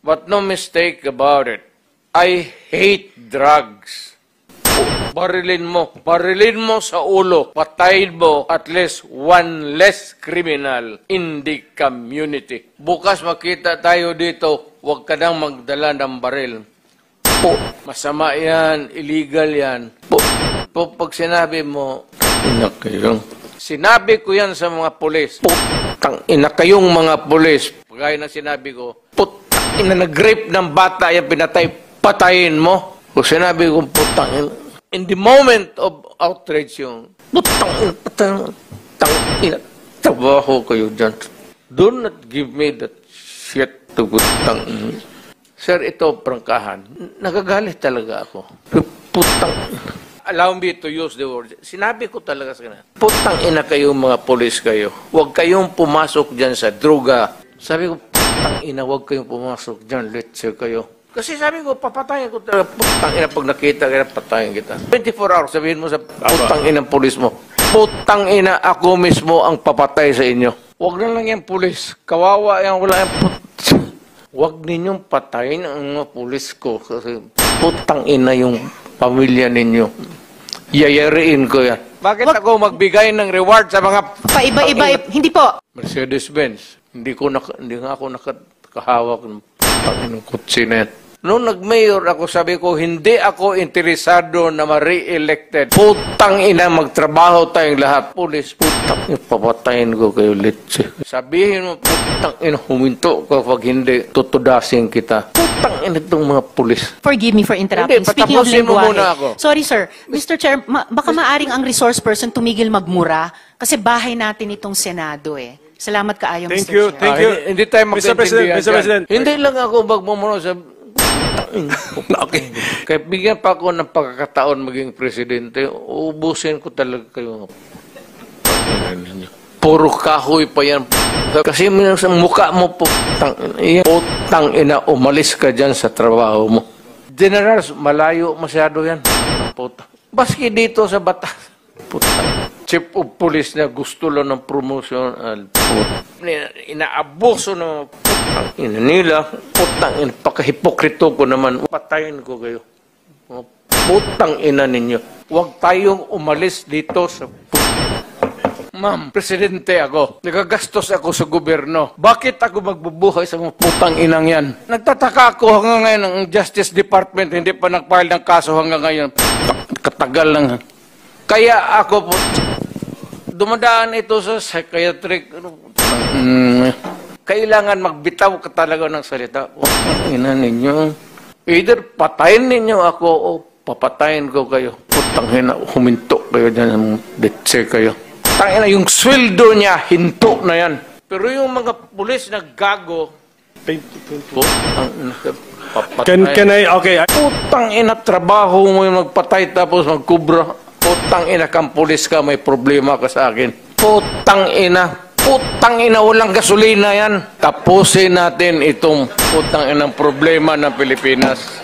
But no mistake about it. I hate drugs. Barilin mo sa ulo, patayin mo at least one less criminal in the community. Bukas makita tayo dito, huwag ka nang magdala ng baril. Po, masama yan, illegal yan. Po, pag sinabi mo, ina kayong, sinabi ko yan sa mga pulis. Po, ina kayong mga pulis. Pagaya na sinabi ko, po, ina nag-rape ng bata, yan pinatay, patayin mo. O sinabi ko, putang ina. In the moment of outrage yung, putang ina, trabaho kayo dyan. Do not give me that shit to putang ina. Sir, ito, prangkahan. Nagagalit talaga ako. Putang ina. Allow me to use the word. Sinabi ko talaga sa kanila, putang ina kayo mga polis kayo. Huwag kayong pumasok dyan sa droga. Sabi ko, putang ina, huwag kayong pumasok dyan. Let's say kayo. Kasi sabi ko, papatayin ko talaga. Putang ina, pag nakita ka, patayin kita. 24 hours, sabihin mo sa putang inang pulis mo. Putang ina, ako mismo ang papatay sa inyo. Huwag na lang yung pulis. Kawawa yan, wala yung Huwag ninyong patayin ang mga pulis ko. Kasi putang ina yung pamilya ninyo. Yayariin ko yan. Bakit ako magbigay ng reward sa mga... Paiba-iba, hindi po. Mercedes-Benz. Hindi nga ako nakahawak ng panginoong kutsi na yan. Noong nag-mayor ako, sabi ko, hindi ako interesado na ma-re-elected. Putang ina, magtrabaho tayong lahat. Pulis, putang ina, papatayin ko kayo, litsi. Sabihin mo, putang ina, huminto ka pag hindi, tutudasin kita. Putang ina itong mga pulis. Forgive me for interrupting. Hindi, Speaking of patapusin mo muna ako. Sorry, sir. Mr. Chair, baka maaring ang resource person tumigil magmura kasi bahay natin itong Senado eh. Salamat kaayo, Mr. Chair. Thank you. Hindi tayo magkaintindihan. Mr. President. Hindi lang ako magmumuno sa... Okay. Kaya bigyan pa ako ng pagkakataon maging presidente, ubusin ko talaga kayo. Puro kahoy pa yan. Kasi sa mukha mo, putang ina, umalis ka dyan sa trabaho mo. Generals, malayo masyado yan. Baski dito sa batas. Putang. Chief of Police na gusto lang ng promotion. Inaabuso ng putang ina nila. Putang ina, pakahipokrito ko naman. Patayin ko kayo. Putang ina ninyo. Huwag tayong umalis dito sa Ma'am, presidente ako. Nagagastos ako sa gobyerno. Bakit ako magbubuhay sa mga putang inang yan? Nagtataka ako hanggang ngayon ang Justice Department hindi pa nag-file ng kaso hanggang ngayon. Katagal lang. Kaya ako po, dumadaan ito sa psychiatric. Kailangan magbitaw ka talaga ng salita. Putang ina ninyo. Either patayin ninyo ako o papatayin ko kayo. Putang ina, huminto kayo dyan. Detse kayo. Tangina, yung sweldo niya, hinto na yan. Pero yung mga pulis na gago, Can I, okay. Putang ina, trabaho mo yung magpatay tapos magkubra. Putang ina, kang pulis ka, may problema ka sa akin. Putang ina, walang gasolina yan. Tapusin natin itong putang inang problema ng Pilipinas.